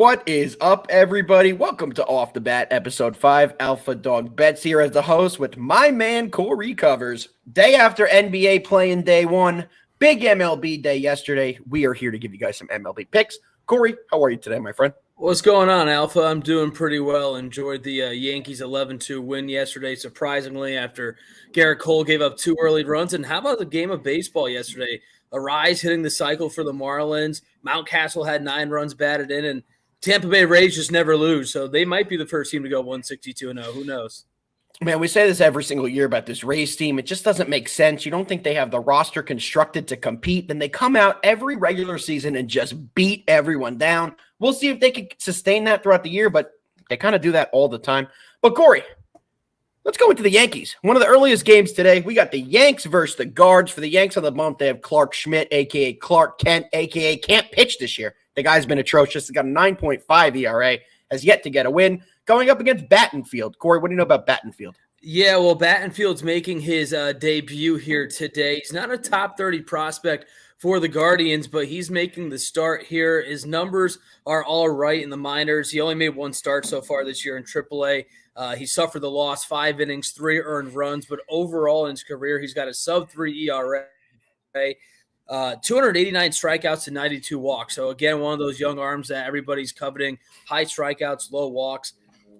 What is up, everybody? Welcome to Off the Bat, episode 5. Alpha Dog Bets here as the host with my man Corey Covers. Day after NBA playing day one, big MLB day yesterday. We are here to give you guys some MLB picks. Corey, how are you today, my friend? What's going on, Alpha? I'm doing pretty well. Enjoyed the Yankees 11-2 win yesterday, surprisingly, after Garrett Cole gave up 2 early runs. And how about the game of baseball yesterday? Arise hitting the cycle for the Marlins. Mountcastle had 9 runs batted in, and Tampa Bay Rays just never lose. So they might be the first team to go 162-0. Who knows? Man, we say this every single year about this Rays team. It just doesn't make sense. You don't think they have the roster constructed to compete. Then they come out every regular season and just beat everyone down. We'll see if they can sustain that throughout the year, but they kind of do that all the time. But Corey, let's go into the Yankees. One of the earliest games today, we got the Yanks versus the Guards. For the Yanks of the month, they have Clark Schmidt, a.k.a. Clark Kent, a.k.a. can't pitch this year. The guy's been atrocious. He's got a 9.5 ERA, has yet to get a win. Going up against Battenfield. Corey, what do you know about Battenfield? Yeah, well, Battenfield's making his debut here today. He's not a top 30 prospect for the Guardians, but he's making the start here. His numbers are all right in the minors. He only made 1 start so far this year in AAA. He suffered the loss, 5 innings, 3 earned runs, but overall in his career, he's got a sub-3 ERA. 289 strikeouts and 92 walks. So, again, one of those young arms that everybody's coveting. High strikeouts, low walks.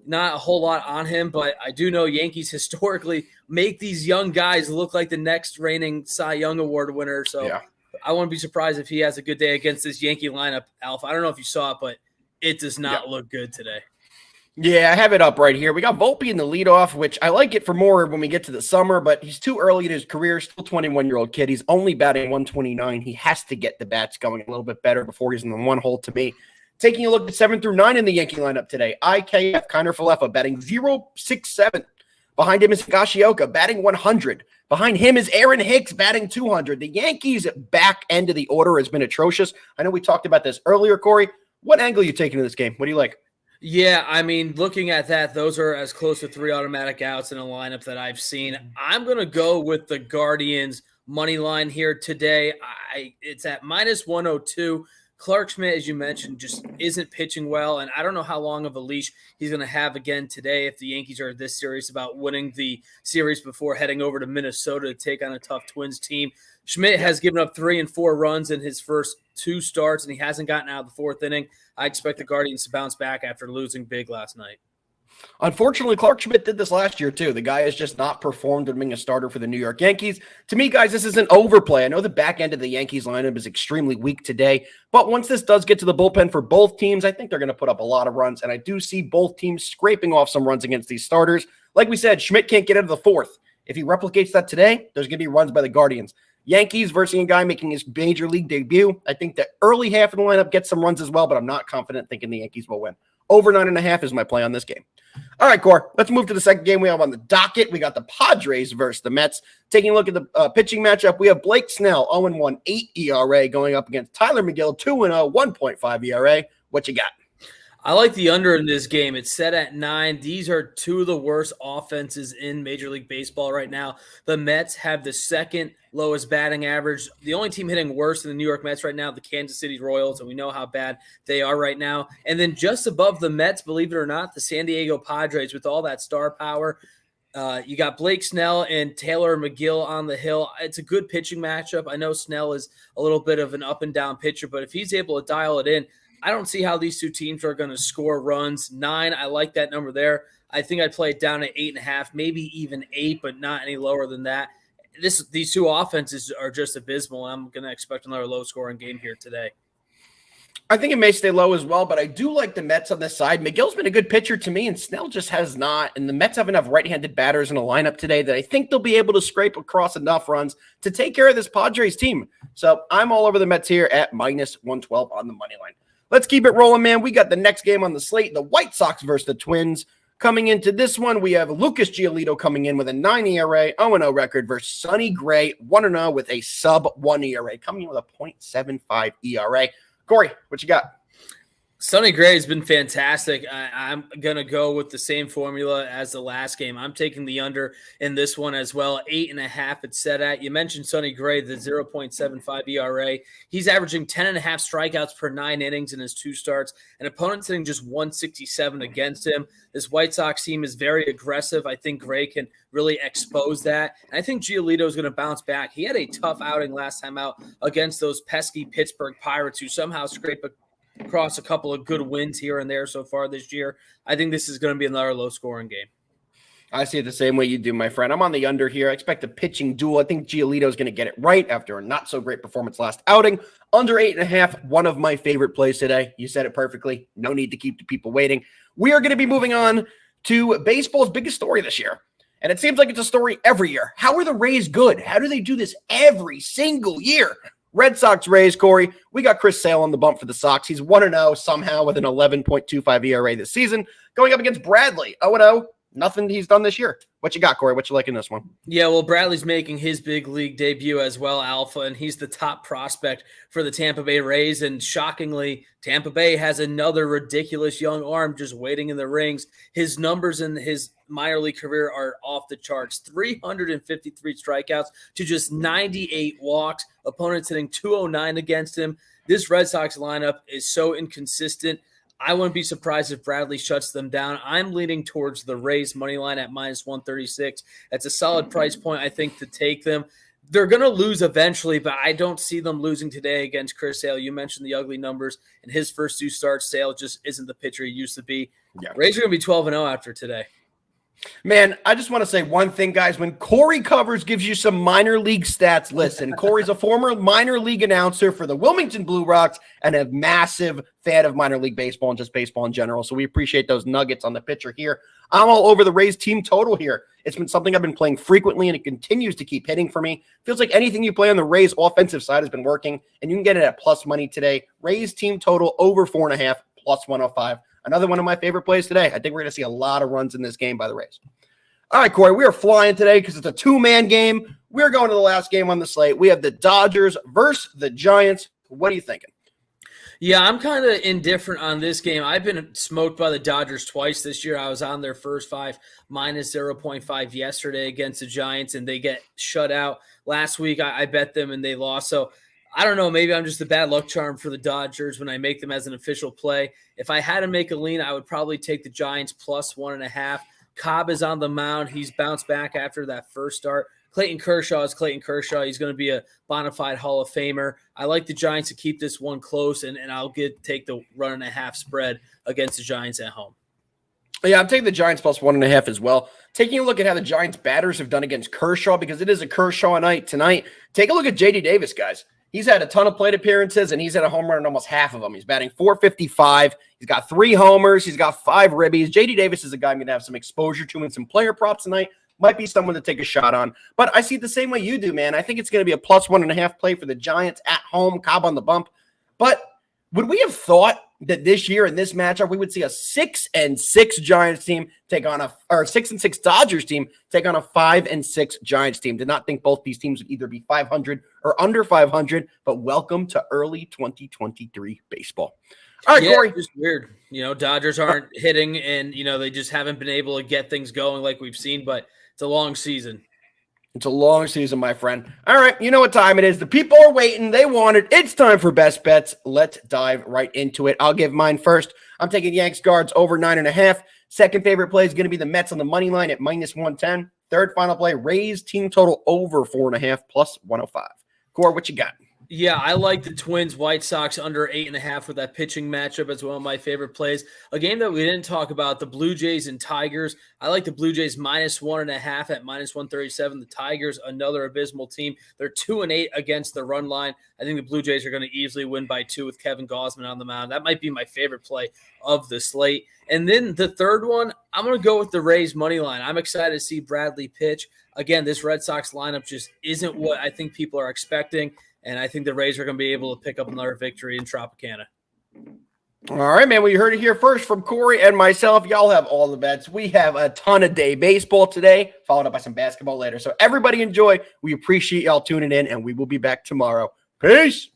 Not a whole lot on him, but I do know Yankees historically make these young guys look like the next reigning Cy Young Award winner. So yeah. I wouldn't be surprised if he has a good day against this Yankee lineup, Alpha. I don't know if you saw it, but it does not look good today. Yeah, I have it up right here. We got Volpe in the leadoff, which I like it for more when we get to the summer, but he's too early in his career. Still 21-year-old kid. He's only batting 129. He has to get the bats going a little bit better before he's in the one hole to me. Taking a look at 7 through 9 in the Yankee lineup today. IKF, Kiner Falefa, batting 0.67. Behind him is Higashioka, batting 100. Behind him is Aaron Hicks, batting 200. The Yankees' back end of the order has been atrocious. I know we talked about this earlier, Corey. What angle are you taking in this game? What do you like? Yeah, I mean, looking at that, those are as close to 3 automatic outs in a lineup that I've seen. I'm going to go with the Guardians' money line here today. It's at minus 102. Clark Schmidt, as you mentioned, just isn't pitching well, and I don't know how long of a leash he's going to have again today if the Yankees are this serious about winning the series before heading over to Minnesota to take on a tough Twins team. Schmidt has given up 3 and 4 runs in his first 2 starts, and he hasn't gotten out of the 4th inning. I expect the Guardians to bounce back after losing big last night. Unfortunately, Clark Schmidt did this last year, too. The guy has just not performed when being a starter for the New York Yankees. To me, guys, this is an overplay. I know the back end of the Yankees lineup is extremely weak today, but once this does get to the bullpen for both teams, I think they're going to put up a lot of runs, and I do see both teams scraping off some runs against these starters. Like we said, Schmidt can't get out of the 4th. If he replicates that today, there's going to be runs by the Guardians. Yankees versus a guy making his major league debut. I think the early half of the lineup gets some runs as well, but I'm not confident thinking the Yankees will win. Over 9.5 is my play on this game. All right, Core, let's move to the second game we have on the docket. We got the Padres versus the Mets. Taking a look at the pitching matchup, we have Blake Snell, 0-1, 8 ERA, going up against Tyler McGill, 2-0, 1.5 ERA. What you got? I like the under in this game. It's set at 9. These are 2 of the worst offenses in Major League Baseball right now. The Mets have the 2nd lowest batting average. The only team hitting worse than the New York Mets right now, the Kansas City Royals, and we know how bad they are right now. And then just above the Mets, believe it or not, the San Diego Padres with all that star power. You got Blake Snell and Taylor McGill on the hill. It's a good pitching matchup. I know Snell is a little bit of an up-and-down pitcher, but if he's able to dial it in, I don't see how these 2 teams are going to score runs. 9, I like that number there. I think I'd play it down at 8.5, maybe even 8, but not any lower than that. These 2 offenses are just abysmal, and I'm going to expect another low-scoring game here today. I think it may stay low as well, but I do like the Mets on this side. McGill's been a good pitcher to me, and Snell just has not. And the Mets have enough right-handed batters in a lineup today that I think they'll be able to scrape across enough runs to take care of this Padres team. So I'm all over the Mets here at minus 112 on the money line. Let's keep it rolling, man. We got the next game on the slate, the White Sox versus the Twins. Coming into this one, we have Lucas Giolito coming in with a 9 ERA, 0-0 record versus Sonny Gray, 1-0 with a sub-1 ERA, coming in with a .75 ERA. Corey, what you got? Sonny Gray has been fantastic. I'm going to go with the same formula as the last game. I'm taking the under in this one as well. 8.5 it's set at. You mentioned Sonny Gray, the 0.75 ERA. He's averaging 10.5 strikeouts per 9 innings in his 2 starts. An opponent's hitting just 167 against him. This White Sox team is very aggressive. I think Gray can really expose that. And I think Giolito is going to bounce back. He had a tough outing last time out against those pesky Pittsburgh Pirates who somehow scraped across a couple of good wins here and there so far this year. I think this is going to be another low-scoring game. I see it the same way you do, my friend. I'm on the under here. I expect a pitching duel. I think Giolito is going to get it right after a not-so-great performance last outing. Under 8.5, one of my favorite plays today. You said it perfectly. No need to keep the people waiting. We are going to be moving on to baseball's biggest story this year. And it seems like it's a story every year. How are the Rays good? How do they do this every single year? Red Sox Rays, Corey. We got Chris Sale on the bump for the Sox. He's 1-0 somehow with an 11.25 ERA this season. Going up against Bradley, 0-0. Nothing he's done this year. What you got, Corey? What you like in this one? Yeah, well, Bradley's making his big league debut as well, Alpha, and he's the top prospect for the Tampa Bay Rays. And shockingly, Tampa Bay has another ridiculous young arm just waiting in the rings. His numbers in his minor league career are off the charts. 353 strikeouts to just 98 walks. Opponents hitting 209 against him. This Red Sox lineup is so inconsistent. I wouldn't be surprised if Bradley shuts them down. I'm leaning towards the Rays money line at -136. That's a solid price point, I think, to take them. They're going to lose eventually, but I don't see them losing today against Chris Sale. You mentioned the ugly numbers. In his first 2 starts, Sale just isn't the pitcher he used to be. Yeah. Rays are going to be 12-0 after today. Man, I just want to say one thing, guys. When Corey Covers gives you some minor league stats, listen. Corey's a former minor league announcer for the Wilmington Blue Rocks and a massive fan of minor league baseball and just baseball in general. So we appreciate those nuggets on the pitcher here. I'm all over the Rays team total here. It's been something I've been playing frequently, and it continues to keep hitting for me. Feels like anything you play on the Rays offensive side has been working, and you can get it at plus money today. Rays team total over 4.5, plus 105. Another one of my favorite plays today. I think we're going to see a lot of runs in this game by the Rays. All right, Corey, we are flying today because it's a 2-man game. We're going to the last game on the slate. We have the Dodgers versus the Giants. What are you thinking? Yeah, I'm kind of indifferent on this game. I've been smoked by the Dodgers twice this year. I was on their first 5, -0.5 yesterday against the Giants, and they get shut out. Last week, I bet them, and they lost. So I don't know. Maybe I'm just a bad luck charm for the Dodgers when I make them as an official play. If I had to make a lean, I would probably take the Giants plus 1.5. Cobb is on the mound. He's bounced back after that first start. Clayton Kershaw is Clayton Kershaw. He's going to be a bona fide Hall of Famer. I like the Giants to keep this one close, and I'll take the 1.5 spread against the Giants at home. Yeah, I'm taking the Giants plus 1.5 as well. Taking a look at how the Giants batters have done against Kershaw, because it is a Kershaw night tonight. Take a look at J.D. Davis, guys. He's had a ton of plate appearances, and he's had a home run in almost half of them. He's batting .455. He's got 3 homers. He's got 5 ribbies. J.D. Davis is a guy I'm going to have some exposure to and some player props tonight. Might be someone to take a shot on. But I see it the same way you do, man. I think it's going to be a plus 1.5 play for the Giants at home, Cobb on the bump. But would we have thought that this year in this matchup we would see a 6-6 Giants team take on a 6-6 Dodgers team take on a 5-6 Giants team? Did not think both these teams would either be 500 or under 500, but welcome to early 2023 baseball. All right, yeah, Corey. It's weird. Dodgers aren't hitting, and they just haven't been able to get things going like we've seen, but it's a long season. It's a long season, my friend. All right, you know what time it is. The people are waiting. They want it. It's time for best bets. Let's dive right into it. I'll give mine first. I'm taking Yanks guards over 9.5. Second favorite play is going to be the Mets on the money line at -110. Third final play, Rays team total over 4.5 plus 105. Core, what you got? Yeah, I like the Twins White Sox under 8.5 with that pitching matchup as one of my favorite plays. A game that we didn't talk about, the Blue Jays and Tigers. I like the Blue Jays -1.5 at -137. The Tigers, another abysmal team. They're 2-8 against the run line. I think the Blue Jays are going to easily win by 2 with Kevin Gausman on the mound. That might be my favorite play of the slate. And then the third one, I'm going to go with the Rays money line. I'm excited to see Bradley pitch. Again, this Red Sox lineup just isn't what I think people are expecting. And I think the Rays are going to be able to pick up another victory in Tropicana. All right, man. Well, you heard it here first from Corey and myself. Y'all have all the bets. We have a ton of day baseball today, followed up by some basketball later. So everybody enjoy. We appreciate y'all tuning in, and we will be back tomorrow. Peace.